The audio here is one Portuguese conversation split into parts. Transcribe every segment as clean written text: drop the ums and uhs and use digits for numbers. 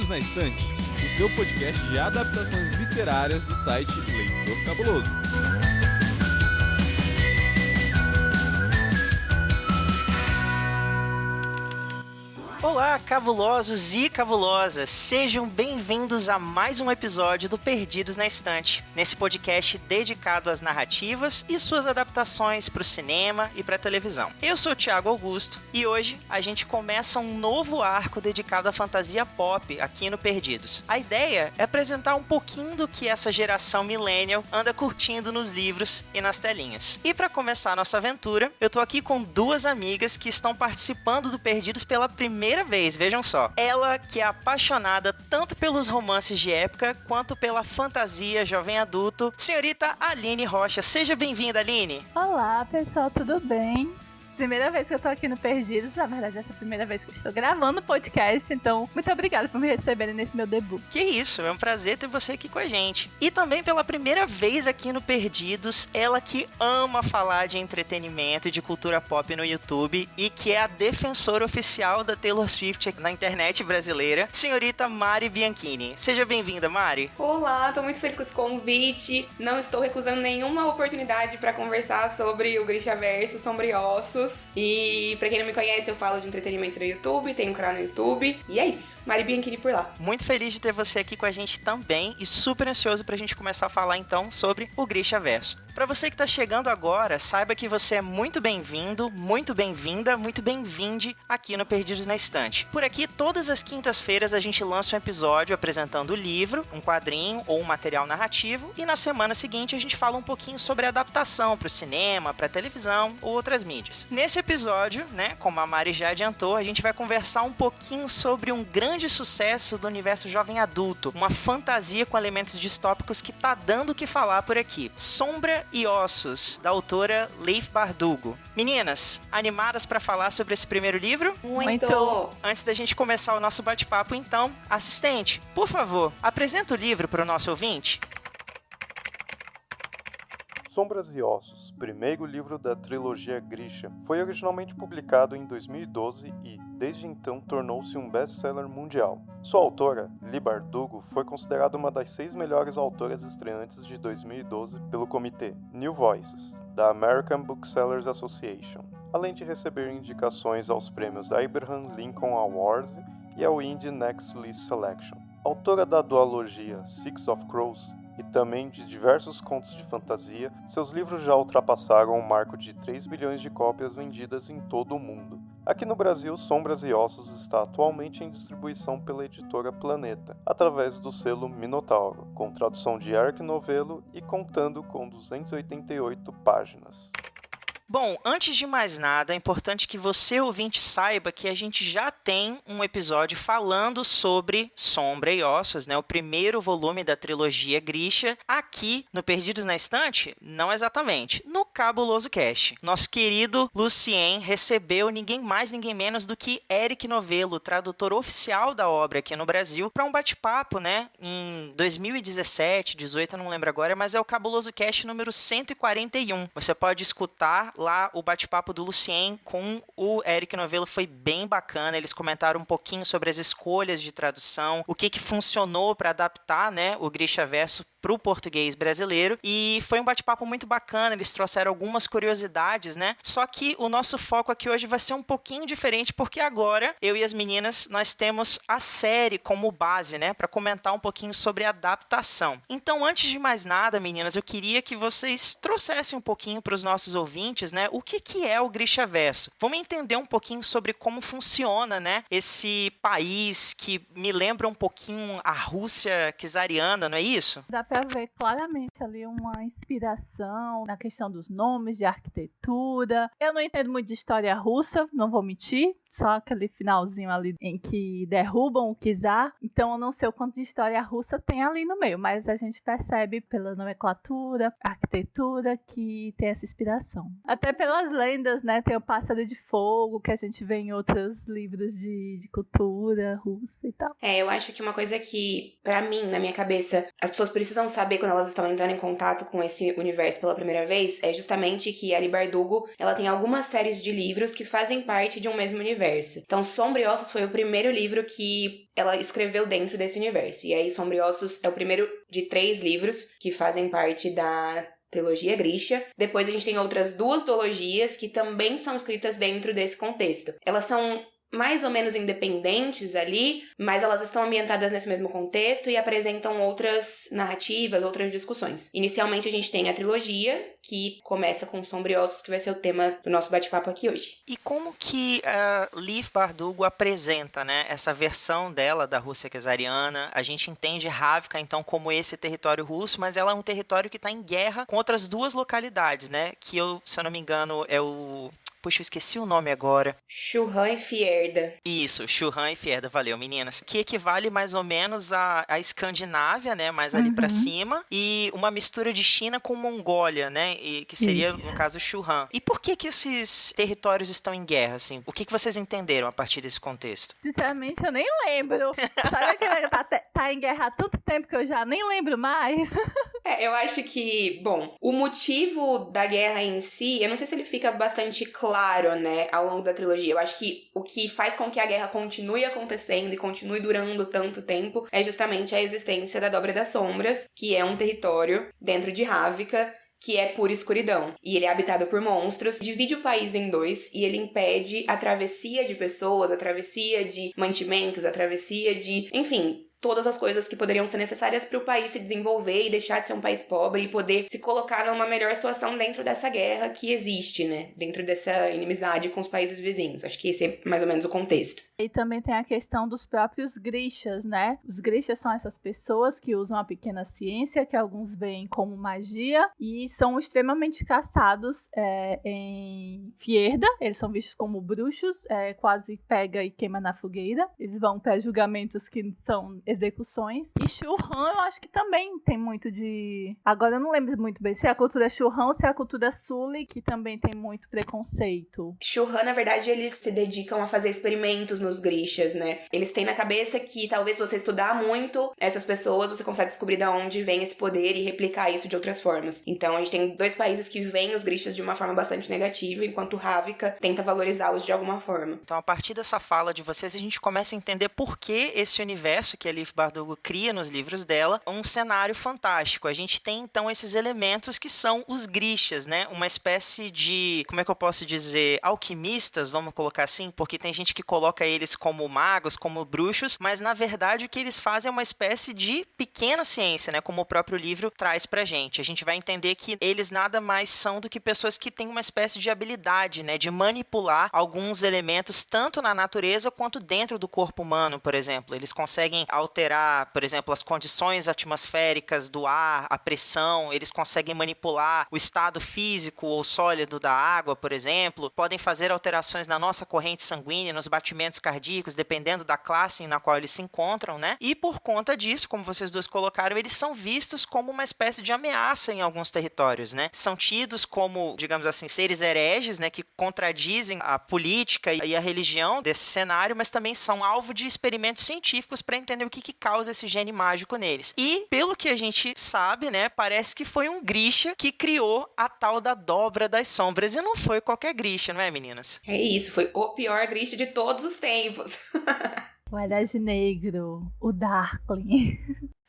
Perdidos na Estante, o seu podcast de adaptações literárias do site Leitor Cabuloso. Olá, cabulosos e cabulosas! Sejam bem-vindos a mais um episódio do Perdidos na Estante, nesse podcast dedicado às narrativas e suas adaptações para o cinema e para a televisão. Eu sou o Thiago Augusto e hoje a gente começa um novo arco dedicado à fantasia pop aqui no Perdidos. A ideia é apresentar um pouquinho do que essa geração millennial anda curtindo nos livros e nas telinhas. E para começar a nossa aventura, eu tô aqui com duas amigas que estão participando do Perdidos pela primeira vez, vejam só. Ela que é apaixonada tanto pelos romances de época quanto pela fantasia jovem adulto, senhorita Aline Rocha. Seja bem-vinda, Aline. Olá, pessoal, tudo bem? Primeira vez que eu tô aqui no Perdidos, na verdade essa é a primeira vez que eu estou gravando o podcast, então muito obrigada por me receberem nesse meu debut. Que isso, é um prazer ter você aqui com a gente. E também pela primeira vez aqui no Perdidos, ela que ama falar de entretenimento e de cultura pop no YouTube e que é a defensora oficial da Taylor Swift na internet brasileira, senhorita Mari Bianchini. Seja bem-vinda, Mari. Olá, tô muito feliz com esse convite, não estou recusando nenhuma oportunidade para conversar sobre o Grishaverso, Sombriossos. E pra quem não me conhece, eu falo de entretenimento no YouTube, tenho um canal no YouTube. E é isso, Mari Bianchini por lá. Muito feliz de ter você aqui com a gente também e super ansioso pra gente começar a falar então sobre o Grishaverso. Pra você que tá chegando agora, saiba que você é muito bem-vindo, muito bem-vinda, muito bem-vinde aqui no Perdidos na Estante. Por aqui, todas as quintas-feiras a gente lança um episódio apresentando o livro, um quadrinho ou um material narrativo e na semana seguinte a gente fala um pouquinho sobre a adaptação pro cinema, pra televisão ou outras mídias. Nesse episódio, né, como a Mari já adiantou, a gente vai conversar um pouquinho sobre um grande sucesso do universo jovem adulto, uma fantasia com elementos distópicos que tá dando o que falar por aqui. Sombra e Ossos, da autora Leigh Bardugo. Meninas, animadas para falar sobre esse primeiro livro? Muito! Antes da gente começar o nosso bate-papo, então, assistente, por favor, apresenta o livro para o nosso ouvinte. Sombras e Ossos, primeiro livro da trilogia Grisha, foi originalmente publicado em 2012 e, desde então, tornou-se um best-seller mundial. Sua autora, Leigh Bardugo, foi considerada uma das 6 melhores autoras estreantes de 2012 pelo comitê New Voices, da American Booksellers Association, além de receber indicações aos prêmios Abraham Lincoln Awards e ao Indie Next List Selection. Autora da duologia Six of Crows, e também de diversos contos de fantasia, seus livros já ultrapassaram o marco de 3 bilhões de cópias vendidas em todo o mundo. Aqui no Brasil, Sombras e Ossos está atualmente em distribuição pela editora Planeta, através do selo Minotauro, com tradução de Eric Novello e contando com 288 páginas. Bom, antes de mais nada, é importante que você, ouvinte, saiba que a gente já tem um episódio falando sobre Sombra e Ossos, né? O primeiro volume da trilogia Grisha, aqui no Perdidos na Estante? Não exatamente, no Cabuloso Cast. Nosso querido Lucien recebeu ninguém mais, ninguém menos do que Eric Novello, tradutor oficial da obra aqui no Brasil, para um bate-papo, né? Em 2017, 18, eu não lembro agora, mas é o Cabuloso Cast número 141. Você pode escutar lá o bate-papo do Lucien com o Eric Novello, foi bem bacana. Eles comentaram um pouquinho sobre as escolhas de tradução, o que funcionou para adaptar, né, o Grishaverso para o português brasileiro, e foi um bate-papo muito bacana. Eles trouxeram algumas curiosidades, né? Só que o nosso foco aqui hoje vai ser um pouquinho diferente, porque agora eu e as meninas, nós temos a série como base, né, para comentar um pouquinho sobre a adaptação. Então, antes de mais nada, meninas, eu queria que vocês trouxessem um pouquinho para os nossos ouvintes, né, o que é o Grishaverso. Vamos entender um pouquinho sobre como funciona, né, esse país que me lembra um pouquinho a Rússia czariana, não é isso? Dá pra ver claramente ali uma inspiração na questão dos nomes, de arquitetura. Eu não entendo muito de história russa, não vou mentir. Só aquele finalzinho ali em que derrubam o czar. Então eu não sei o quanto de história russa tem ali no meio, mas a gente percebe pela nomenclatura, arquitetura, que tem essa inspiração. Até pelas lendas, né? Tem o Pássaro de Fogo, que a gente vê em outros livros de cultura russa e tal. Eu acho que uma coisa que, pra mim, na minha cabeça, as pessoas precisam precisam saber quando elas estão entrando em contato com esse universo pela primeira vez é justamente que a Leigh Bardugo, ela tem algumas séries de livros que fazem parte de um mesmo universo. Então, Sombra e Ossos foi o primeiro livro que ela escreveu dentro desse universo. E aí, Sombra e Ossos é o primeiro de 3 livros que fazem parte da trilogia Grisha. Depois a gente tem outras 2 duologias que também são escritas dentro desse contexto. Elas são mais ou menos independentes ali, mas elas estão ambientadas nesse mesmo contexto e apresentam outras narrativas, outras discussões. Inicialmente a gente tem a trilogia, que começa com Sombra e Ossos, que vai ser o tema do nosso bate-papo aqui hoje. E como que a Leigh Bardugo apresenta, né, essa versão dela da Rússia czariana? A gente entende Ravka, então, como esse território russo, mas ela é um território que está em guerra com outras 2 localidades, né? Que se eu não me engano, é o... Puxa, eu esqueci o nome agora. Churran e Fierda. Isso, Churran e Fierda, valeu, meninas. Que equivale mais ou menos à Escandinávia, né, mais ali pra cima, e uma mistura de China com Mongólia, né, e que seria, no caso, Churran. E por que esses territórios estão em guerra, assim? O que vocês entenderam a partir desse contexto? Sinceramente, eu nem lembro. Sabe que tá em guerra há tanto tempo que eu já nem lembro mais? Eu acho que, bom, o motivo da guerra em si, eu não sei se ele fica bastante claro, né, ao longo da trilogia. Eu acho que o que faz com que a guerra continue acontecendo e continue durando tanto tempo é justamente a existência da Dobra das Sombras, que é um território dentro de Ravka, que é pura escuridão. E ele é habitado por monstros, divide o país em 2 e ele impede a travessia de pessoas, a travessia de mantimentos, a travessia de... enfim, todas as coisas que poderiam ser necessárias para o país se desenvolver e deixar de ser um país pobre e poder se colocar numa melhor situação dentro dessa guerra que existe, né? Dentro dessa inimizade com os países vizinhos. Acho que esse é mais ou menos o contexto. E também tem a questão dos próprios grishas, né? Os grishas são essas pessoas que usam a pequena ciência, que alguns veem como magia, e são extremamente caçados em Fierda. Eles são vistos como bruxos, quase pega e queima na fogueira. Eles vão para julgamentos que são execuções. E Churran, eu acho que também tem muito de... Agora eu não lembro muito bem se é a cultura Churran ou se é a cultura Suli, que também tem muito preconceito. Churran, na verdade, eles se dedicam a fazer experimentos nos grishas, né? Eles têm na cabeça que talvez se você estudar muito essas pessoas, você consegue descobrir de onde vem esse poder e replicar isso de outras formas. Então a gente tem 2 países que veem os grishas de uma forma bastante negativa, enquanto Ravka tenta valorizá-los de alguma forma. Então, a partir dessa fala de vocês, a gente começa a entender por que esse universo que a Leigh Bardugo cria nos livros dela é um cenário fantástico. A gente tem, então, esses elementos que são os grishas, né? Uma espécie de, como é que eu posso dizer, alquimistas, vamos colocar assim, porque tem gente que coloca eles como magos, como bruxos, mas, na verdade, o que eles fazem é uma espécie de pequena ciência, né? Como o próprio livro traz pra gente. A gente vai entender que eles nada mais são do que pessoas que têm uma espécie de habilidade, né? De manipular alguns elementos, tanto na natureza quanto dentro do corpo humano, por exemplo. Eles conseguem alterar, por exemplo, as condições atmosféricas do ar, a pressão, eles conseguem manipular o estado físico ou sólido da água, por exemplo, podem fazer alterações na nossa corrente sanguínea, nos batimentos cardíacos, dependendo da classe na qual eles se encontram, né? E por conta disso, como vocês dois colocaram, eles são vistos como uma espécie de ameaça em alguns territórios, né? São tidos como, digamos assim, seres hereges, né? Que contradizem a política e a religião desse cenário, mas também são alvo de experimentos científicos para entender o que causa esse gene mágico neles. E, pelo que a gente sabe, né, parece que foi um Grisha que criou a tal da Dobra das Sombras, e não foi qualquer Grisha, não é, meninas? É isso, foi o pior Grisha de todos os tempos. O Herege Negro, o Darkling.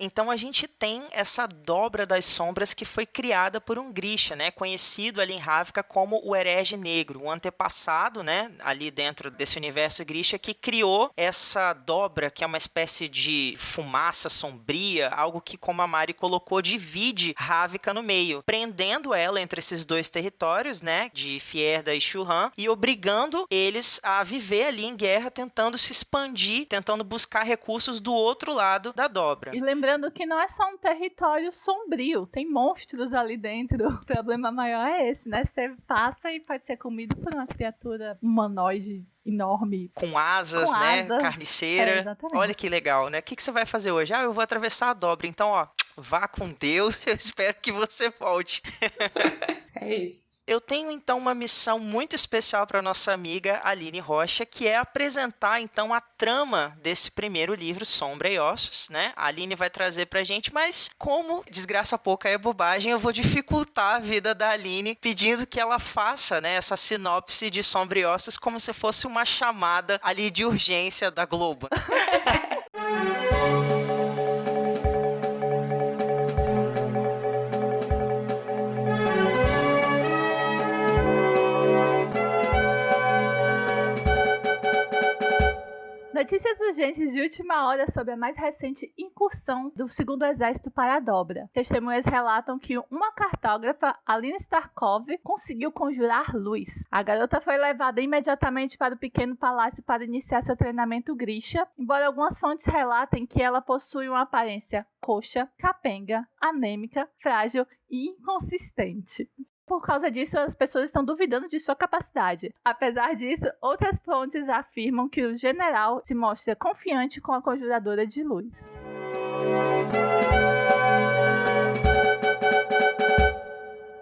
Então a gente tem essa Dobra das Sombras que foi criada por um Grisha, né, conhecido ali em Ravka como o Herege Negro, o antepassado, né, ali dentro desse universo Grisha, que criou essa dobra, que é uma espécie de fumaça sombria, algo que, como a Mari colocou, divide Ravka no meio, prendendo ela entre esses 2 territórios, né, de Fierda e Churran, e obrigando eles a viver ali em guerra, tentando se expandir, tentando buscar recursos do outro lado da dobra. E lembrando que não é só um território sombrio, tem monstros ali dentro. O problema maior é esse, né? Você passa e pode ser comido por uma criatura humanoide enorme. Com asas, né? Carniceira. Exatamente. Olha que legal, né? O que você vai fazer hoje? Eu vou atravessar a dobra. Então, ó, vá com Deus. Eu espero que você volte. É isso. eu tenho então uma missão muito especial para nossa amiga Aline Rocha, que é apresentar então a trama desse primeiro livro, Sombra e Ossos, né? A Aline vai trazer pra gente, mas como desgraça pouca é bobagem, eu vou dificultar a vida da Aline pedindo que ela faça, né, essa sinopse de Sombra e Ossos como se fosse uma chamada ali de urgência da Globo. Notícias urgentes de última hora sobre a mais recente incursão do Segundo Exército para a Dobra. Testemunhas relatam que uma cartógrafa, Alina Starkov, conseguiu conjurar luz. A garota foi levada imediatamente para o pequeno palácio para iniciar seu treinamento Grisha, embora algumas fontes relatem que ela possui uma aparência coxa, capenga, anêmica, frágil e inconsistente. Por causa disso, as pessoas estão duvidando de sua capacidade. Apesar disso, outras fontes afirmam que o general se mostra confiante com a conjuradora de luz.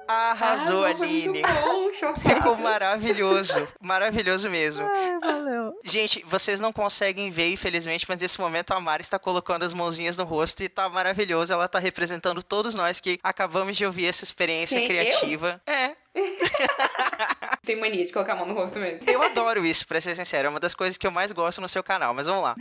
Arrasou, Aline. Muito bom, chocado. Ficou maravilhoso. Maravilhoso mesmo. Valeu. Gente, vocês não conseguem ver, infelizmente, mas nesse momento a Mari está colocando as mãozinhas no rosto e tá maravilhoso. Ela tá representando todos nós que acabamos de ouvir essa experiência Quem, criativa. Tem mania de colocar a mão no rosto mesmo. Eu adoro isso, pra ser sincero. É uma das coisas que eu mais gosto no seu canal, mas vamos lá.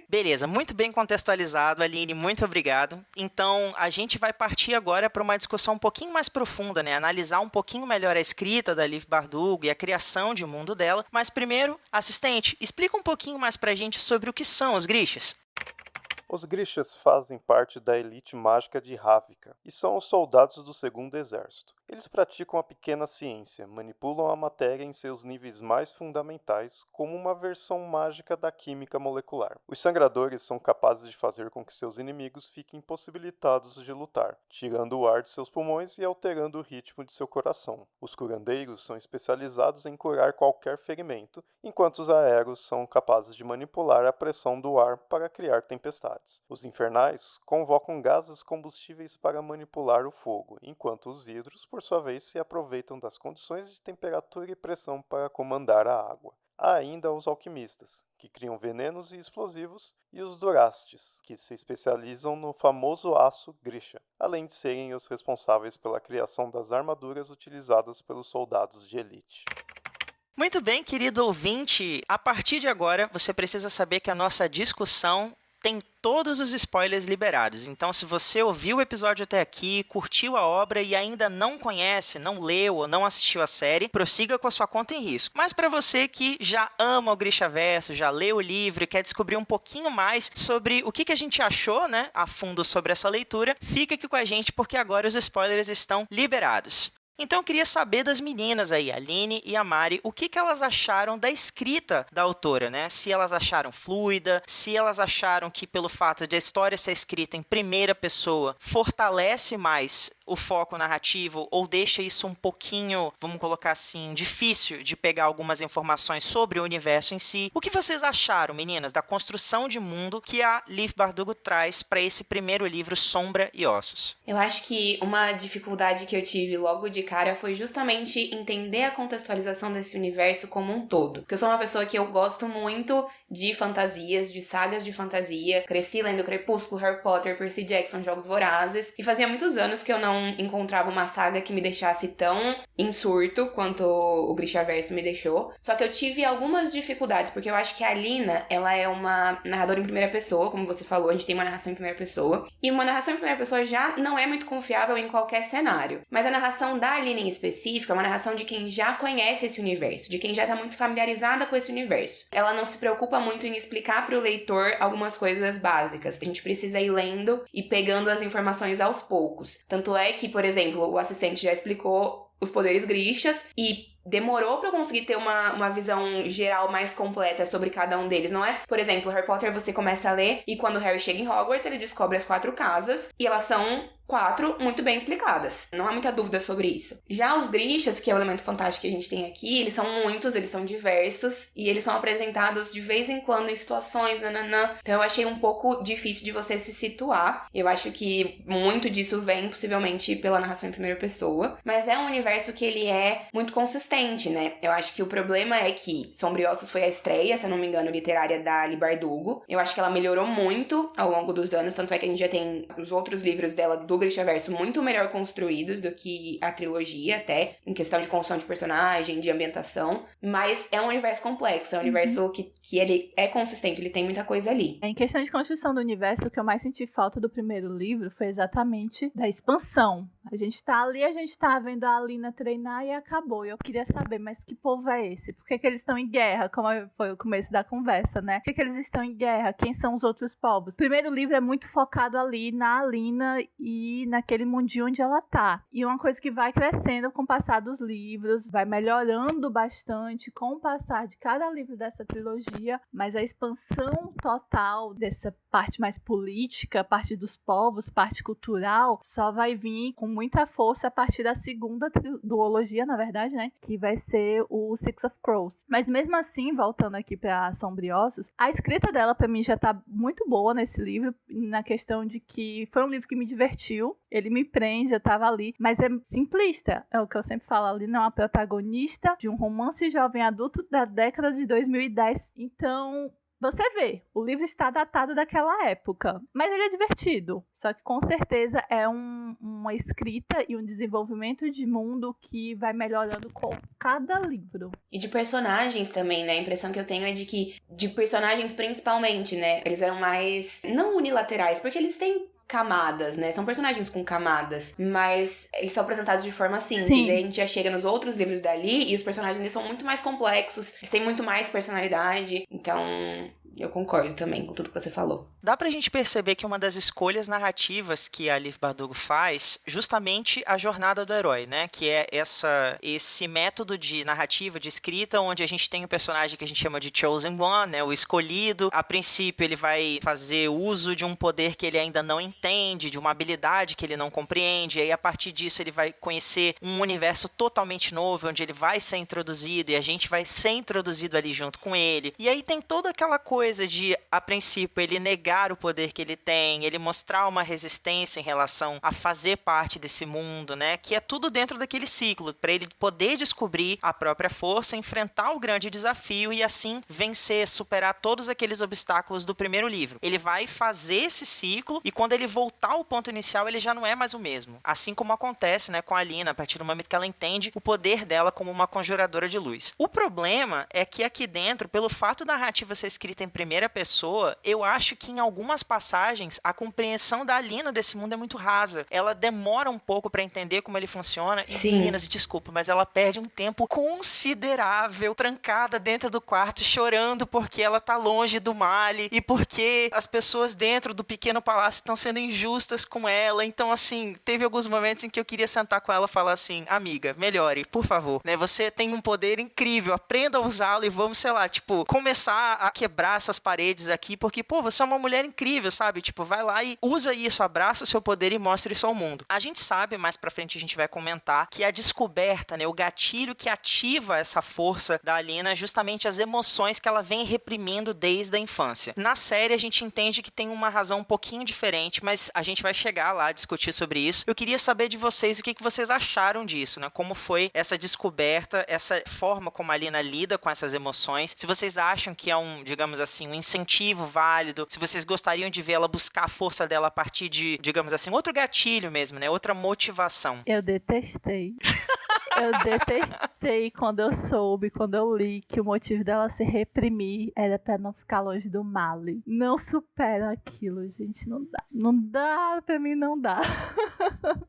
Beleza, muito bem contextualizado, Aline, muito obrigado. Então, a gente vai partir agora para uma discussão um pouquinho mais profunda, né? Analisar um pouquinho melhor a escrita da Liv Bardugo e a criação de mundo dela. Mas primeiro, assistente, explica um pouquinho mais pra gente sobre o que são os Grishas. Os Grishas fazem parte da elite mágica de Ravnica e são os soldados do Segundo Exército. Eles praticam a pequena ciência, manipulam a matéria em seus níveis mais fundamentais, como uma versão mágica da química molecular. Os sangradores são capazes de fazer com que seus inimigos fiquem impossibilitados de lutar, tirando o ar de seus pulmões e alterando o ritmo de seu coração. Os curandeiros são especializados em curar qualquer ferimento, enquanto os aeros são capazes de manipular a pressão do ar para criar tempestades. Os infernais convocam gases combustíveis para manipular o fogo, enquanto os hidros, por sua vez, se aproveitam das condições de temperatura e pressão para comandar a água. Há ainda os alquimistas, que criam venenos e explosivos, e os Durastes, que se especializam no famoso aço Grisha, além de serem os responsáveis pela criação das armaduras utilizadas pelos soldados de elite. Muito bem, querido ouvinte. A partir de agora, você precisa saber que a nossa discussão tem todos os spoilers liberados. Então, se você ouviu o episódio até aqui, curtiu a obra e ainda não conhece, não leu ou não assistiu a série, prossiga com a sua conta em risco. Mas para você que já ama o Grishaverso, já leu o livro e quer descobrir um pouquinho mais sobre o que a gente achou, né, a fundo sobre essa leitura, fica aqui com a gente porque agora os spoilers estão liberados. Então eu queria saber das meninas aí, a Aline e a Mari, o que elas acharam da escrita da autora, né? Se elas acharam fluida, se elas acharam que pelo fato de a história ser escrita em primeira pessoa fortalece mais o foco narrativo ou deixa isso um pouquinho, vamos colocar assim, difícil de pegar algumas informações sobre o universo em si. O que vocês acharam, meninas, da construção de mundo que a Liv Bardugo traz para esse primeiro livro, Sombra e Ossos? Eu acho que uma dificuldade que eu tive logo de cara foi justamente entender a contextualização desse universo como um todo. Porque eu sou uma pessoa que eu gosto muito de fantasias, de sagas de fantasia. Cresci lendo Crepúsculo, Harry Potter, Percy Jackson, Jogos Vorazes. E fazia muitos anos que eu não encontrava uma saga que me deixasse tão em surto quanto o Grishaverso me deixou. Só que eu tive algumas dificuldades, porque eu acho que a Alina, ela é uma narradora em primeira pessoa, como você falou, a gente tem uma narração em primeira pessoa. E uma narração em primeira pessoa já não é muito confiável em qualquer cenário. Mas a narração da Alina em específico é uma narração de quem já conhece esse universo, de quem já tá muito familiarizada com esse universo. Ela não se preocupa muito em explicar pro leitor algumas coisas básicas. A gente precisa ir lendo e pegando as informações aos poucos. Tanto é que, por exemplo, o assistente já explicou os poderes Grishas e demorou pra eu conseguir ter uma visão geral mais completa sobre cada um deles, não é? Por exemplo, Harry Potter você começa a ler e quando o Harry chega em Hogwarts, ele descobre as 4 casas e elas são 4 muito bem explicadas. Não há muita dúvida sobre isso. Já os Grishas, que é o elemento fantástico que a gente tem aqui, eles são muitos, eles são diversos e eles são apresentados de vez em quando em situações, nananã. Então eu achei um pouco difícil de você se situar. Eu acho que muito disso vem possivelmente pela narração em primeira pessoa, mas é um universo que ele é muito consistente, né? Eu acho que o problema é que Sombriossos foi a estreia, se eu não me engano, literária da Leigh Bardugo. Eu acho que ela melhorou muito ao longo dos anos, tanto é que a gente já tem os outros livros dela do Grishaverso muito melhor construídos do que a trilogia, até, em questão de construção de personagem, de ambientação, mas é um universo complexo, é um universo que ele é consistente, ele tem muita coisa ali. Em questão de construção do universo, o que eu mais senti falta do primeiro livro foi exatamente da expansão. A gente tá ali, a gente tá vendo a Alina treinar e acabou. E eu queria saber, mas que povo é esse? Por que eles estão em guerra? Como foi o começo da conversa, né? Por que eles estão em guerra? Quem são os outros povos? O primeiro livro é muito focado ali na Alina e naquele mundinho onde ela tá. E uma coisa que vai crescendo com o passar dos livros, vai melhorando bastante com o passar de cada livro dessa trilogia, mas a expansão total dessa parte mais política, parte dos povos, parte cultural, só vai vir com muita força a partir da segunda duologia, na verdade, né? Que vai ser o Six of Crows. Mas mesmo assim, voltando aqui para Sombriossos, a escrita dela para mim já tá muito boa nesse livro, na questão de que foi um livro que me divertiu, ele me prende, eu tava ali, mas é simplista, é o que eu sempre falo, ali não é uma protagonista de um romance jovem adulto da década de 2010, então você vê, o livro está datado daquela época, mas ele é divertido. Só que com certeza é uma escrita e um desenvolvimento de mundo que vai melhorando com cada livro. E de personagens também, né? A impressão que eu tenho é de que, de personagens principalmente, né? Eles eram mais, não unilaterais, porque eles têm camadas, né? São personagens com camadas, mas eles são apresentados de forma simples. Sim. E a gente já chega nos outros livros dali e os personagens eles são muito mais complexos, eles têm muito mais personalidade. Então, eu concordo também com tudo que você falou. Dá pra gente perceber que uma das escolhas narrativas que a Leigh Bardugo faz, justamente a jornada do herói, né? Que é esse método de narrativa, de escrita, onde a gente tem um personagem que a gente chama de Chosen One, né? O escolhido. A princípio, ele vai fazer uso de um poder que ele ainda não entende, de uma habilidade que ele não compreende, e aí a partir disso ele vai conhecer um universo totalmente novo, onde ele vai ser introduzido, e a gente vai ser introduzido ali junto com ele. E aí tem toda aquela coisa de, a princípio, ele negar o poder que ele tem, ele mostrar uma resistência em relação a fazer parte desse mundo, né? Que é tudo dentro daquele ciclo, para ele poder descobrir a própria força, enfrentar o grande desafio e assim vencer, superar todos aqueles obstáculos do primeiro livro. Ele vai fazer esse ciclo e quando ele voltar ao ponto inicial, ele já não é mais o mesmo. Assim como acontece, né, com a Alina, a partir do momento que ela entende o poder dela como uma conjuradora de luz. O problema é que aqui dentro, pelo fato da narrativa ser escrita em primeira pessoa, eu acho que em algumas passagens a compreensão da Alina desse mundo é muito rasa. Ela demora um pouco pra entender como ele funciona. E, meninas, desculpa, mas ela perde um tempo considerável trancada dentro do quarto, chorando porque ela tá longe do Mali e porque as pessoas dentro do pequeno palácio estão sendo injustas com ela. Então, assim, teve alguns momentos em que eu queria sentar com ela e falar assim, amiga, melhore, por favor, né? Você tem um poder incrível, aprenda a usá-lo e vamos, sei lá, tipo, começar a quebrar essas paredes aqui, porque, pô, você é uma mulher incrível, sabe? Tipo, vai lá e usa isso, abraça o seu poder e mostre isso ao mundo. A gente sabe, mais pra frente a gente vai comentar, que a descoberta, né, o gatilho que ativa essa força da Alina é justamente as emoções que ela vem reprimindo desde a infância. Na série a gente entende que tem uma razão um pouquinho diferente, mas a gente vai chegar lá a discutir sobre isso. Eu queria saber de vocês o que vocês acharam disso, né? Como foi essa descoberta, essa forma como a Alina lida com essas emoções. Se vocês acham que é um, digamos assim, um incentivo válido, se vocês gostariam de ver ela buscar a força dela a partir de, digamos assim, outro gatilho mesmo, né? Outra motivação. Eu detestei. Eu detestei quando eu soube, quando eu li que o motivo dela se reprimir era pra não ficar longe do Mali. Não supera aquilo, gente. Não dá. Não dá, pra mim não dá.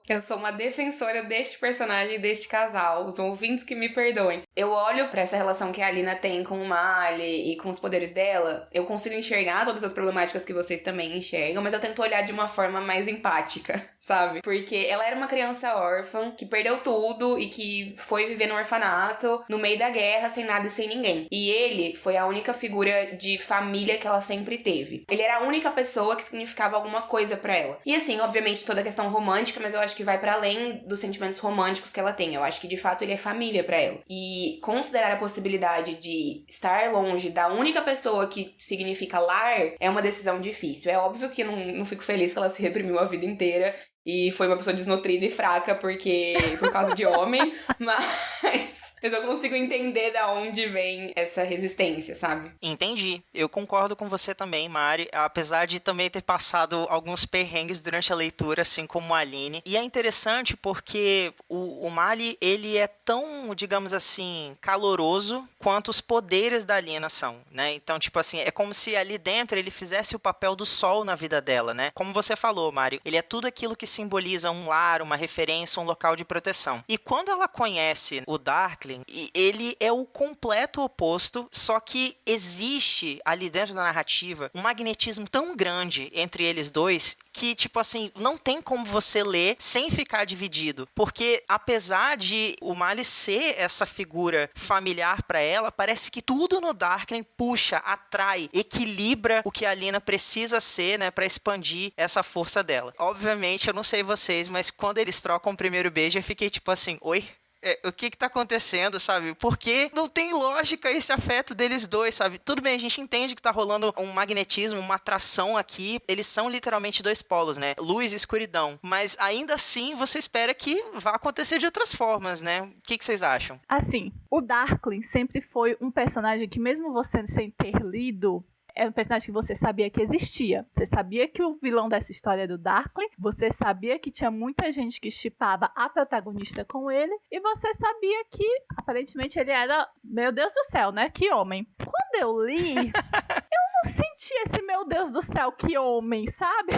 Eu sou uma defensora deste personagem e deste casal. Os ouvintes que me perdoem. Eu olho pra essa relação que a Alina tem com o Mali e com os poderes dela. Eu consigo enxergar todas as problemáticas que vocês também enxergam, mas eu tento olhar de uma forma mais empática, sabe? Porque ela era uma criança órfã que perdeu tudo e que que foi viver no orfanato, no meio da guerra, sem nada e sem ninguém. E ele foi a única figura de família que ela sempre teve. Ele era a única pessoa que significava alguma coisa pra ela. E assim, obviamente, toda a questão romântica, mas eu acho que vai pra além dos sentimentos românticos que ela tem. Eu acho que, de fato, ele é família pra ela. E considerar a possibilidade de estar longe da única pessoa que significa lar é uma decisão difícil. É óbvio que eu não fico feliz que ela se reprimiu a vida inteira e foi uma pessoa desnutrida e fraca por causa de homem, mas eu consigo entender da onde vem essa resistência, sabe? Entendi. Eu concordo com você também, Mari, apesar de também ter passado alguns perrengues durante a leitura, assim como a Aline. E é interessante porque o Mali, ele é tão, digamos assim, caloroso quanto os poderes da Alina são, né? Então, tipo assim, é como se ali dentro ele fizesse o papel do sol na vida dela, né? Como você falou, Mari, ele é tudo aquilo que simboliza um lar, uma referência, um local de proteção. E quando ela conhece o Darkling, ele é o completo oposto, só que existe ali dentro da narrativa um magnetismo tão grande entre eles dois que, tipo assim, não tem como você ler sem ficar dividido. Porque, apesar de o Mali ser essa figura familiar pra ela, parece que tudo no Darkling puxa, atrai, equilibra o que a Alina precisa ser, né, pra expandir essa força dela. Obviamente, eu não sei vocês, mas quando eles trocam o primeiro beijo, eu fiquei tipo assim, oi? O que tá acontecendo, sabe? Porque não tem lógica esse afeto deles dois, sabe? Tudo bem, a gente entende que tá rolando um magnetismo, uma atração aqui. Eles são literalmente dois polos, né? Luz e escuridão. Mas ainda assim, você espera que vá acontecer de outras formas, né? O que vocês acham? Assim, o Darkling sempre foi um personagem que, mesmo você sem ter lido, é um personagem que você sabia que existia. Você sabia que o vilão dessa história era o Darkling. Você sabia que tinha muita gente que shippava a protagonista com ele. E você sabia que, aparentemente, ele era... Meu Deus do céu, né? Que homem. Quando eu li... eu senti esse meu Deus do céu, que homem, sabe?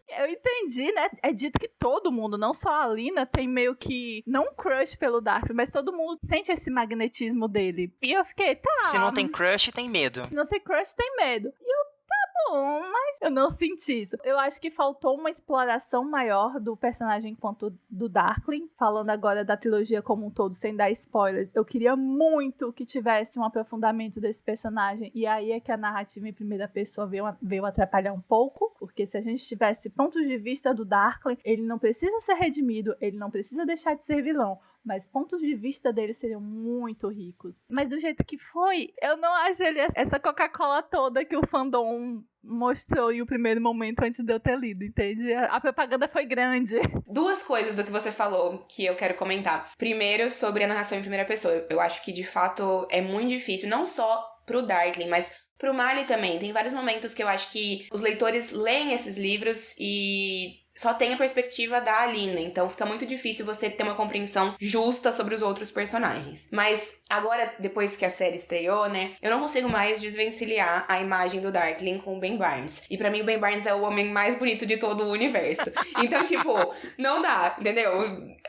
Eu entendi, né? É dito que todo mundo, não só a Alina, tem meio que, não um crush pelo Darkling, mas todo mundo sente esse magnetismo dele. E eu fiquei, tá... Se não tem crush, tem medo. Se não tem crush, tem medo. E eu, tá bom, mas eu não senti isso. Eu acho que faltou uma exploração maior do personagem quanto do Darkling. Falando agora da trilogia como um todo, sem dar spoilers, eu queria muito que tivesse um aprofundamento desse personagem. E aí é que a narrativa em primeira pessoa veio atrapalhar um pouco. Porque se a gente tivesse pontos de vista do Darkling, ele não precisa ser redimido, ele não precisa deixar de ser vilão. Mas pontos de vista dele seriam muito ricos. Mas do jeito que foi, eu não acho ele essa Coca-Cola toda que o fandom mostrou em o primeiro momento antes de eu ter lido, entende? A propaganda foi grande. Duas coisas do que você falou que eu quero comentar. Primeiro, sobre a narração em primeira pessoa. Eu acho que, de fato, é muito difícil, não só pro Darkling, mas pro Mali também. Tem vários momentos que eu acho que os leitores leem esses livros e só tem a perspectiva da Alina, então fica muito difícil você ter uma compreensão justa sobre os outros personagens. Mas agora, depois que a série estreou, né, eu não consigo mais desvencilhar a imagem do Darkling com o Ben Barnes. E pra mim o Ben Barnes é o homem mais bonito de todo o universo. Então, tipo, não dá, entendeu?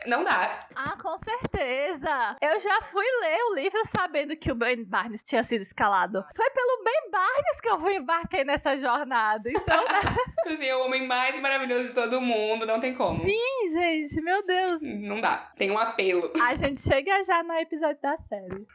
Não dá. Ah, com certeza! Eu já fui ler o livro sabendo que o Ben Barnes tinha sido escalado. Foi pelo Ben Barnes que eu embarquei nessa jornada, então... Assim, é o homem mais maravilhoso de todo mundo, não tem como. Sim, gente, meu Deus. Não dá, tem um apelo. A gente chega já no episódio da série.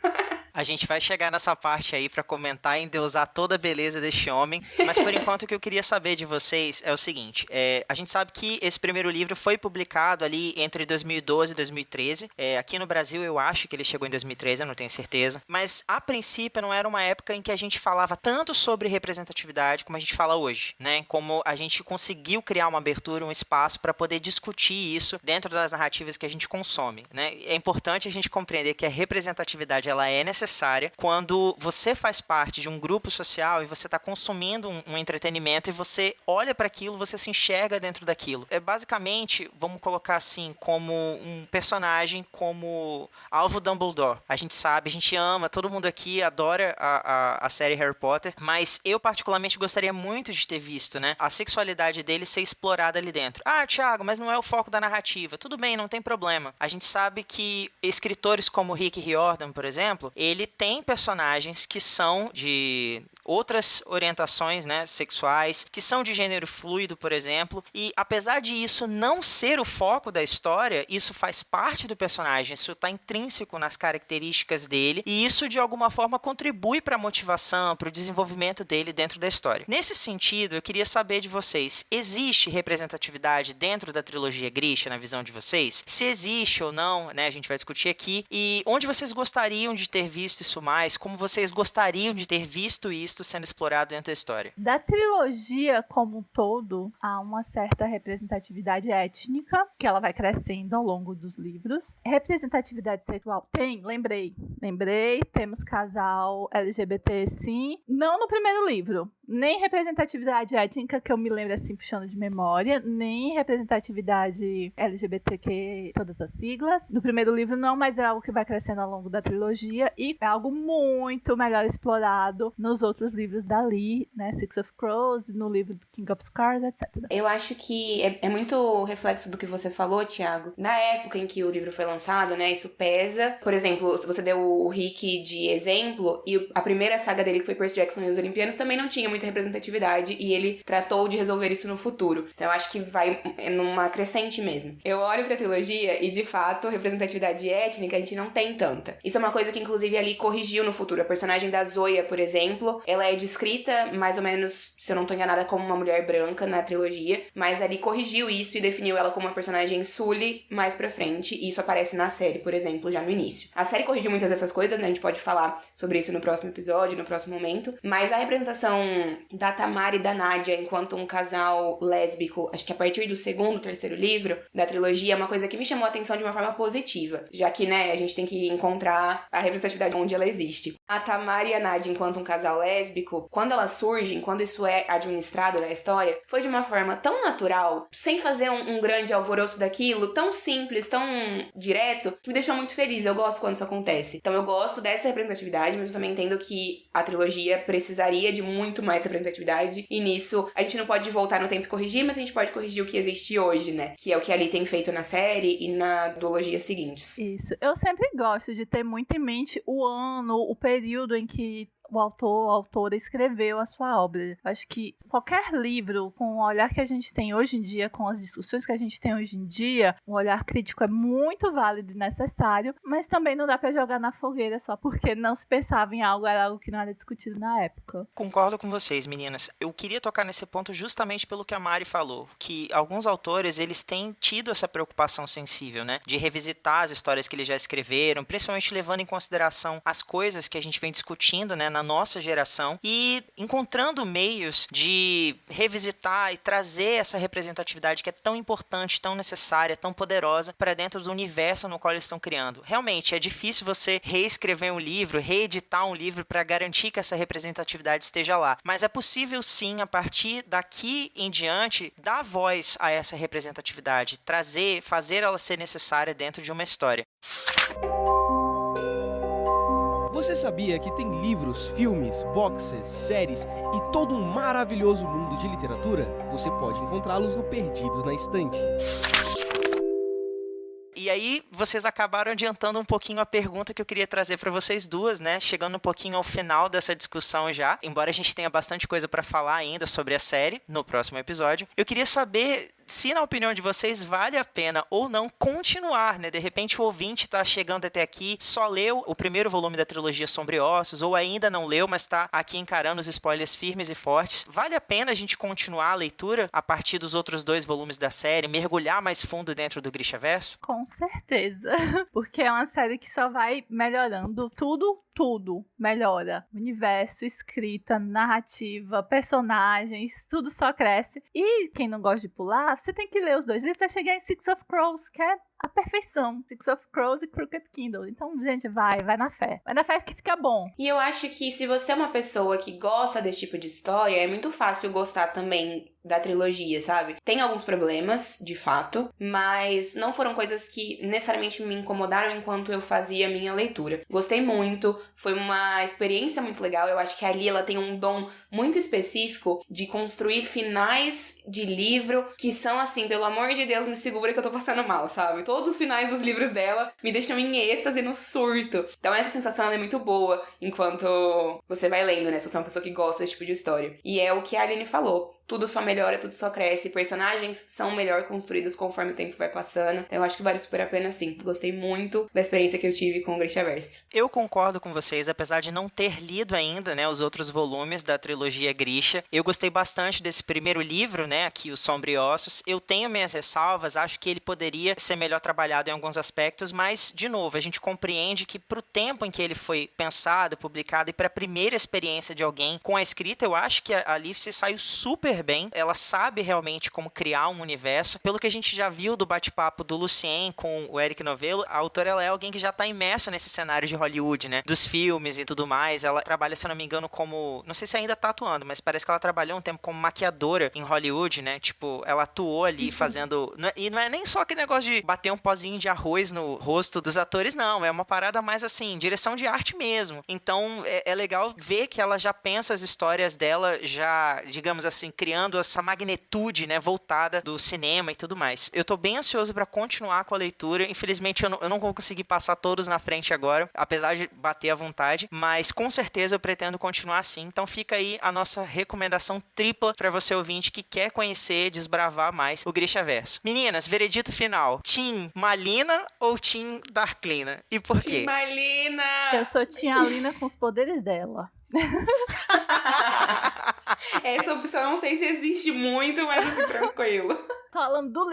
A gente vai chegar nessa parte aí pra comentar e endeusar toda a beleza deste homem. Mas por enquanto o que eu queria saber de vocês é o seguinte. A gente sabe que esse primeiro livro foi publicado ali entre 2012 e 2013. Aqui no Brasil eu acho que ele chegou em 2013, eu não tenho certeza. Mas a princípio não era uma época em que a gente falava tanto sobre representatividade como a gente fala hoje, né? Como a gente conseguiu criar uma abertura, um espaço para poder discutir isso dentro das narrativas que a gente consome, né? É importante a gente compreender que a representatividade ela é necessária quando você faz parte de um grupo social e você está consumindo um entretenimento e você olha para aquilo, você se enxerga dentro daquilo. Basicamente, vamos colocar assim, como um personagem como Alvo Dumbledore. A gente sabe, a gente ama, todo mundo aqui adora a série Harry Potter, mas eu particularmente gostaria muito de ter visto, né, a sexualidade dele ser explorada ali dentro. Ah, Thiago, mas não é o foco da narrativa. Tudo bem, não tem problema. A gente sabe que escritores como Rick Riordan, por exemplo, ele tem personagens que são de outras orientações, né, sexuais, que são de gênero fluido, por exemplo, e apesar de isso não ser o foco da história, isso faz parte do personagem, isso está intrínseco nas características dele, e isso de alguma forma contribui para a motivação, para o desenvolvimento dele dentro da história. Nesse sentido, eu queria saber de vocês, existe representatividade dentro da trilogia Grisha, na visão de vocês? Se existe ou não, né, a gente vai discutir aqui, e onde vocês gostariam de ter visto isso mais, como vocês gostariam de ter visto isso sendo explorado dentro da história? Da trilogia como um todo, há uma certa representatividade étnica, que ela vai crescendo ao longo dos livros. Representatividade sexual tem, lembrei, temos casal LGBT sim, não no primeiro livro, nem representatividade étnica, que eu me lembro assim, puxando de memória, nem representatividade LGBTQ, todas as siglas. No primeiro livro não, mas é algo que vai crescendo ao longo da trilogia e é algo muito melhor explorado nos outros livros da Lee, né, Six of Crows, no livro do King of Scars, etc. Eu acho que é muito reflexo do que você falou, Thiago. Na época em que o livro foi lançado, né, isso pesa. Por exemplo, você deu o Rick de exemplo, e a primeira saga dele, que foi Percy Jackson e os Olimpianos, também não tinha muita representatividade, e ele tratou de resolver isso no futuro. Então eu acho que vai numa crescente mesmo. Eu olho pra trilogia e, de fato, representatividade étnica a gente não tem tanta. Isso é uma coisa que, inclusive, ali corrigiu no futuro. A personagem da Zoya, por exemplo, ela é descrita mais ou menos, se eu não tô enganada, como uma mulher branca na trilogia, mas ali corrigiu isso e definiu ela como uma personagem Sully mais pra frente, e isso aparece na série, por exemplo, já no início. A série corrigiu muitas dessas coisas, né? A gente pode falar sobre isso no próximo episódio, no próximo momento, mas a representação da Tamara e da Nadia enquanto um casal lésbico, acho que a partir do segundo, terceiro livro da trilogia, é uma coisa que me chamou a atenção de uma forma positiva, já que, né, a gente tem que encontrar a representatividade onde ela existe. A Tamara e a Nadia enquanto um casal lésbico, quando elas surgem, quando isso é administrado na história, foi de uma forma tão natural, sem fazer um grande alvoroço daquilo, tão simples, tão direto, que me deixou muito feliz. Eu gosto quando isso acontece. Então eu gosto dessa representatividade, mas eu também entendo que a trilogia precisaria de muito mais representatividade, e nisso a gente não pode voltar no tempo e corrigir, mas a gente pode corrigir o que existe hoje, né? Que é o que ali tem feito na série e nas duologias seguintes. Isso. Eu sempre gosto de ter muito em mente o ano, o período em que o autor, a autora escreveu a sua obra. Acho que qualquer livro, com o olhar que a gente tem hoje em dia, com as discussões que a gente tem hoje em dia, um olhar crítico é muito válido e necessário, mas também não dá pra jogar na fogueira só porque não se pensava em algo, era algo que não era discutido na época. Concordo com vocês, meninas. Eu queria tocar nesse ponto justamente pelo que a Mari falou, que alguns autores, eles têm tido essa preocupação sensível, né, de revisitar as histórias que eles já escreveram, principalmente levando em consideração as coisas que a gente vem discutindo, né, na nossa geração, e encontrando meios de revisitar e trazer essa representatividade que é tão importante, tão necessária, tão poderosa para dentro do universo no qual eles estão criando. Realmente, é difícil você reescrever um livro, reeditar um livro para garantir que essa representatividade esteja lá. Mas é possível sim, a partir daqui em diante, dar voz a essa representatividade, trazer, fazer ela ser necessária dentro de uma história. Você sabia que tem livros, filmes, boxes, séries e todo um maravilhoso mundo de literatura? Você pode encontrá-los no Perdidos na Estante. E aí, vocês acabaram adiantando um pouquinho a pergunta que eu queria trazer para vocês duas, né? Chegando um pouquinho ao final dessa discussão já. Embora a gente tenha bastante coisa para falar ainda sobre a série no próximo episódio. Eu queria saber se, na opinião de vocês, vale a pena ou não continuar, né? De repente, o ouvinte tá chegando até aqui, só leu o primeiro volume da trilogia Sombra e Ossos, ou ainda não leu, mas tá aqui encarando os spoilers firmes e fortes. Vale a pena a gente continuar a leitura a partir dos outros 2 volumes da série, mergulhar mais fundo dentro do Grishaverso? Com certeza, porque é uma série que só vai melhorando tudo melhora. Universo, escrita, narrativa, personagens, tudo só cresce. E quem não gosta de pular, você tem que ler os 2 livros pra chegar em Six of Crows, que é a perfeição. Six of Crows e Crooked Kindle. Então, gente, vai na fé. Vai na fé que fica bom. E eu acho que se você é uma pessoa que gosta desse tipo de história, é muito fácil gostar também da trilogia, sabe? Tem alguns problemas, de fato, mas não foram coisas que necessariamente me incomodaram enquanto eu fazia a minha leitura. Gostei muito, foi uma experiência muito legal. Eu acho que a Lee, ela tem um dom muito específico de construir finais de livro que são assim, pelo amor de Deus, me segura que eu tô passando mal, sabe? Todos os finais dos livros dela me deixam em êxtase, no surto. Então essa sensação ela é muito boa enquanto você vai lendo, né? Se você é uma pessoa que gosta desse tipo de história. E é o que a Aline falou. Tudo só melhora, tudo só cresce. Personagens são melhor construídos conforme o tempo vai passando. Então eu acho que vale super a pena, sim. Gostei muito da experiência que eu tive com o Grishaverso. Eu concordo com vocês, apesar de não ter lido ainda, né, os outros volumes da trilogia Grisha. Eu gostei bastante desse primeiro livro, né, aqui, o Sombra e Ossos. Eu tenho minhas ressalvas, acho que ele poderia ser melhor trabalhado em alguns aspectos, mas, de novo, a gente compreende que pro tempo em que ele foi pensado, publicado, e pra primeira experiência de alguém com a escrita, eu acho que a Leaf se saiu super bem. Ela sabe realmente como criar um universo. Pelo que a gente já viu do bate-papo do Lucien com o Eric Novello, a autora ela é alguém que já tá imerso nesse cenário de Hollywood, né? Dos filmes e tudo mais. Ela trabalha, se eu não me engano, como... Não sei se ainda tá atuando, mas parece que ela trabalhou um tempo como maquiadora em Hollywood, né? Tipo, ela atuou ali fazendo... E não é nem só aquele negócio de bater um pozinho de arroz no rosto dos atores, não. É uma parada mais assim, direção de arte mesmo. Então, é legal ver que ela já pensa as histórias dela, já, digamos assim, criando essa magnitude, né, voltada do cinema e tudo mais. Eu tô bem ansioso pra continuar com a leitura. Infelizmente, eu não vou conseguir passar todos na frente agora, apesar de bater à vontade, mas com certeza eu pretendo continuar assim. Então fica aí a nossa recomendação tripla pra você ouvinte que quer conhecer, desbravar mais o Grishaverso. Meninas, veredito final. Team Malina ou Team Darklina? E por quê? Team Malina! Eu sou Tia Alina com os poderes dela. Essa opção eu não sei se existe muito, mas assim, tranquilo. Falando do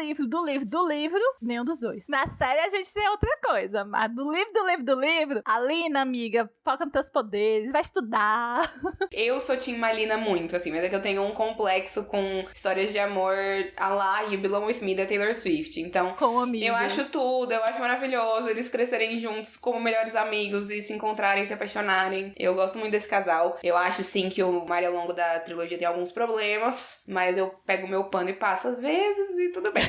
livro, nenhum dos dois. Na série a gente tem outra coisa, mas do livro, Alina, amiga, foca nos teus poderes, vai estudar. Eu sou Team Malina muito, assim, mas é que eu tenho um complexo com histórias de amor a la You Belong With Me, da Taylor Swift. Então, Com amiga. eu acho tudo, eu acho maravilhoso eles crescerem juntos como melhores amigos e se encontrarem, se apaixonarem. Eu gosto muito desse casal. Eu acho, sim, que o Mali, ao longo da trilogia, tem alguns problemas, mas eu pego meu pano e passo às vezes e tudo bem.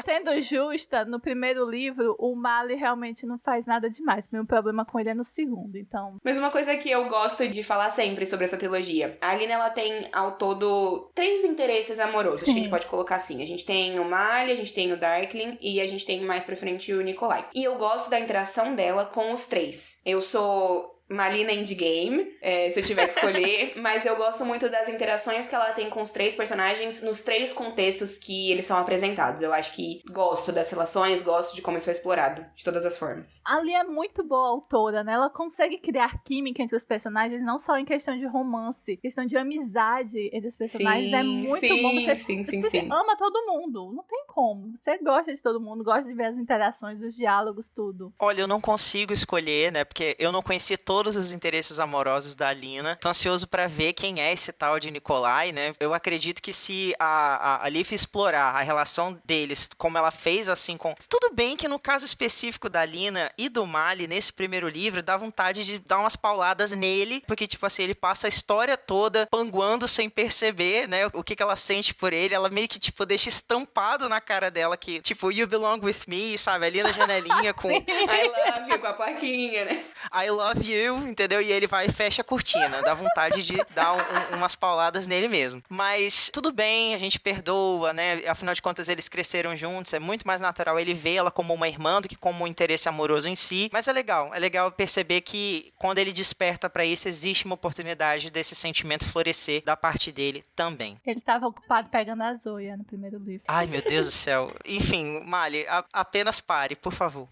Sendo justa, no primeiro livro, o Mali realmente não faz nada demais. Meu problema com ele é no segundo, então... Mas uma coisa que eu gosto de falar sempre sobre essa trilogia, a Alina, ela tem, ao todo, 3 interesses amorosos, que a gente pode colocar assim. A gente tem o Mali, a gente tem o Darkling e a gente tem mais pra frente o Nikolai. E eu gosto da interação dela com os 3. Eu sou... Malina Endgame, se eu tiver que escolher, mas eu gosto muito das interações que ela tem com os 3 personagens nos 3 contextos que eles são apresentados. Eu acho que gosto das relações, gosto de como isso é explorado, de todas as formas. Ali é muito boa autora, né? Ela consegue criar química entre os personagens, não só em questão de romance, questão de amizade entre os personagens. Sim, é muito sim, bom. Você, sim. você ama todo mundo, não tem como. Você gosta de todo mundo, gosta de ver as interações, os diálogos, tudo. Olha, eu não consigo escolher, né? Porque eu não conhecia todos os interesses amorosos da Alina. Tô ansioso pra ver quem é esse tal de Nikolai, né? Eu acredito que se a Leaf explorar a relação deles, como ela fez assim com... Tudo bem que no caso específico da Alina e do Mali, nesse primeiro livro, dá vontade de dar umas pauladas nele, porque, tipo assim, ele passa a história toda panguando sem perceber, né? O que ela sente por ele. Ela meio que, tipo, deixa estampado na cara dela que, tipo, you belong with me, sabe? Ali na janelinha com... I love you, com a plaquinha, né? I love you, entendeu? E ele vai e fecha a cortina. Dá vontade de dar umas pauladas nele mesmo. Mas tudo bem, a gente perdoa, né? Afinal de contas, eles cresceram juntos. É muito mais natural ele ver ela como uma irmã do que como um interesse amoroso em si. Mas é legal perceber que quando ele desperta pra isso, existe uma oportunidade desse sentimento florescer da parte dele também. Ele tava ocupado pegando a Zoya no primeiro livro. Ai, meu Deus do céu. Enfim, Mali, apenas pare, por favor.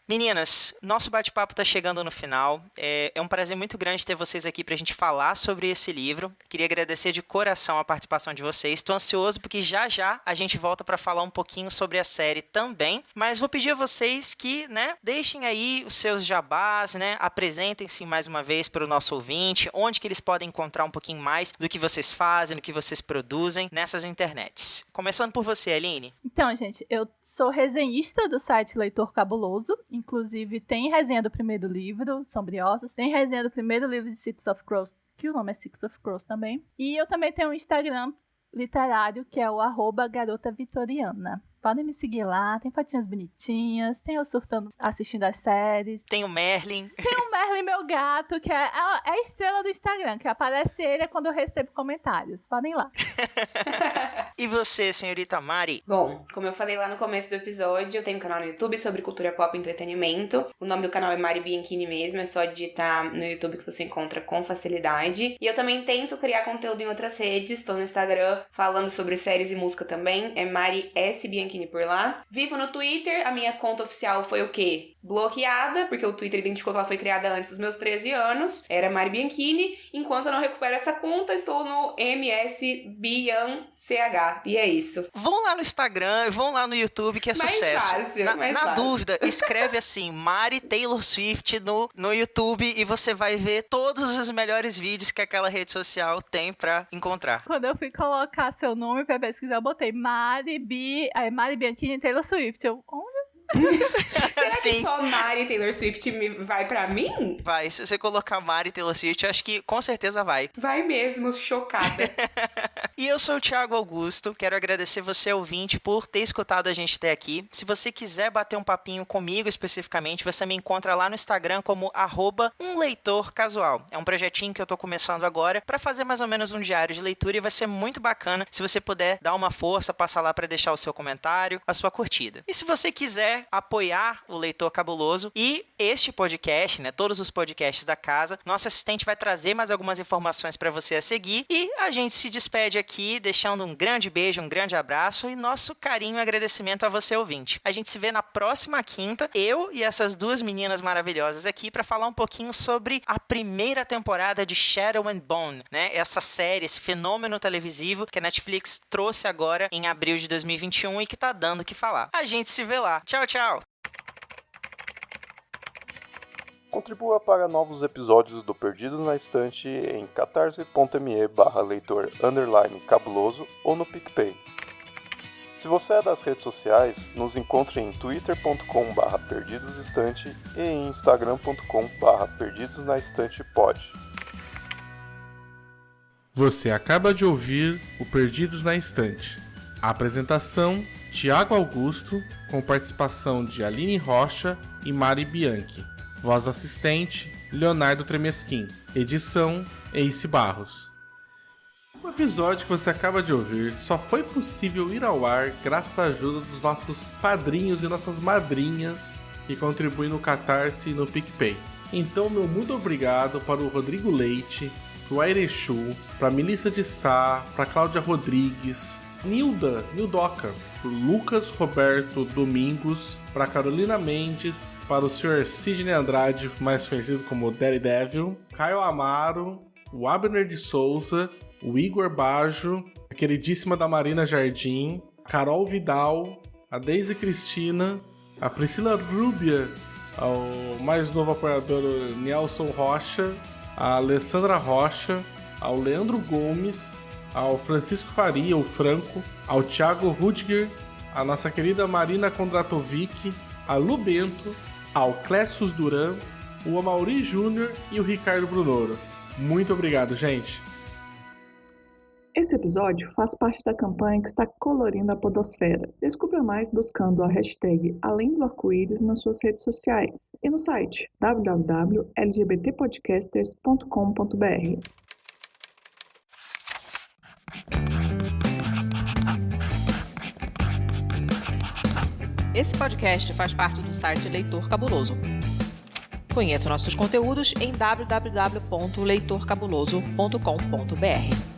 Meninas, nosso bate-papo tá chegando no final. É um prazer muito grande ter vocês aqui pra gente falar sobre esse livro. Queria agradecer de coração a participação de vocês. Tô ansioso porque já a gente volta pra falar um pouquinho sobre a série também. Mas vou pedir a vocês que, né, deixem aí os seus jabás, né, apresentem-se mais uma vez para o nosso ouvinte, onde que eles podem encontrar um pouquinho mais do que vocês fazem, do que vocês produzem nessas internets. Começando por você, Aline. Então, gente, eu sou resenhista do site Leitor Cabuloso. Inclusive, tem resenha do primeiro livro, Sombra e Ossos. Tem resenha do primeiro livro de Six of Crows, que o nome é Six of Crows também. E eu também tenho um Instagram literário, que é o @garotavitoriana. Podem me seguir lá, tem fotinhas bonitinhas, tem eu surtando, assistindo as séries. Tem o Merlin. Tem o Merlin, meu gato, que é a estrela do Instagram, que aparece ele quando eu recebo comentários. Podem ir lá. E você, senhorita Mari? Bom, como eu falei lá no começo do episódio, eu tenho um canal no YouTube sobre cultura pop e entretenimento. O nome do canal é Mari Bianchini mesmo, é só digitar no YouTube que você encontra com facilidade. E eu também tento criar conteúdo em outras redes, estou no Instagram falando sobre séries e música também, é Mari S. Bianchini por lá. Vivo no Twitter, a minha conta oficial foi o quê? Bloqueada, porque o Twitter identificou que ela foi criada antes dos meus 13 anos, era Mari Bianchini. Enquanto eu não recupero essa conta, estou no MSBianCH. E é isso. Vão lá no Instagram, vão lá no YouTube, que é Mais sucesso. fácil, mais na fácil. dúvida, escreve assim, Mari Taylor Swift no YouTube e você vai ver todos os melhores vídeos que aquela rede social tem pra encontrar. Quando eu fui colocar seu nome pra pesquisar, eu botei Mari Bianchini e Taylor Swift. Será que Sim. só Mari Taylor Swift vai pra mim? Vai, se você colocar Mari Taylor Swift, eu acho que com certeza vai. Vai mesmo, chocada. E eu sou o Thiago Augusto, quero agradecer você, ouvinte, por ter escutado a gente até aqui. Se você quiser bater um papinho comigo especificamente, você me encontra lá no Instagram como @umleitorcasual. É um projetinho que eu tô começando agora pra fazer mais ou menos um diário de leitura e vai ser muito bacana se você puder dar uma força, passar lá pra deixar o seu comentário, a sua curtida. E se você quiser apoiar o Leitor Cabuloso e este podcast, né, todos os podcasts da casa, nosso assistente vai trazer mais algumas informações pra você a seguir e a gente se despede aqui, deixando um grande beijo, um grande abraço e nosso carinho e agradecimento a você, ouvinte. A gente se vê na próxima quinta, eu e essas duas meninas maravilhosas aqui, pra falar um pouquinho sobre a primeira temporada de Shadow and Bone, né? Essa série, esse fenômeno televisivo que a Netflix trouxe agora em abril de 2021 e que tá dando o que falar. A gente se vê lá. Tchau, tchau! Contribua para novos episódios do Perdidos na Estante em catarse.me/leitor_cabuloso ou no PicPay. Se você é das redes sociais, nos encontre em twitter.com/perdidosestante e em instagram.com/perdidosnaestantepod. Você acaba de ouvir o Perdidos na Estante. A apresentação, Thiago Augusto, com participação de Aline Rocha e Mari Bianchi. Voz assistente, Leonardo Tremesquim. Edição, Ace Barros. O episódio que você acaba de ouvir só foi possível ir ao ar graças à ajuda dos nossos padrinhos e nossas madrinhas que contribuem no Catarse e no PicPay. Então, meu muito obrigado para o Rodrigo Leite, para o Airechu, para a Melissa de Sá, para a Cláudia Rodrigues, Nildoca, para o Lucas Roberto Domingos, para a Carolina Mendes, para o Sr. Sidney Andrade, mais conhecido como Daredevil, Caio Amaro, o Abner de Souza, o Igor Bajo, a queridíssima da Marina Jardim, Carol Vidal, a Deise Cristina, a Priscila Rúbia, ao mais novo apoiador Nelson Rocha, a Alessandra Rocha, ao Leandro Gomes, ao Francisco Faria, o Franco, ao Thiago Rudiger, a nossa querida Marina Kondratovic, a Lu Bento, ao Clécius Duran, o Amaury Júnior e o Ricardo Brunoro. Muito obrigado, gente! Esse episódio faz parte da campanha que está colorindo a podosfera. Descubra mais buscando a hashtag Além do Arco-Íris nas suas redes sociais e no site www.lgbtpodcasters.com.br. Esse podcast faz parte do site Leitor Cabuloso. Conheça nossos conteúdos em www.leitorcabuloso.com.br.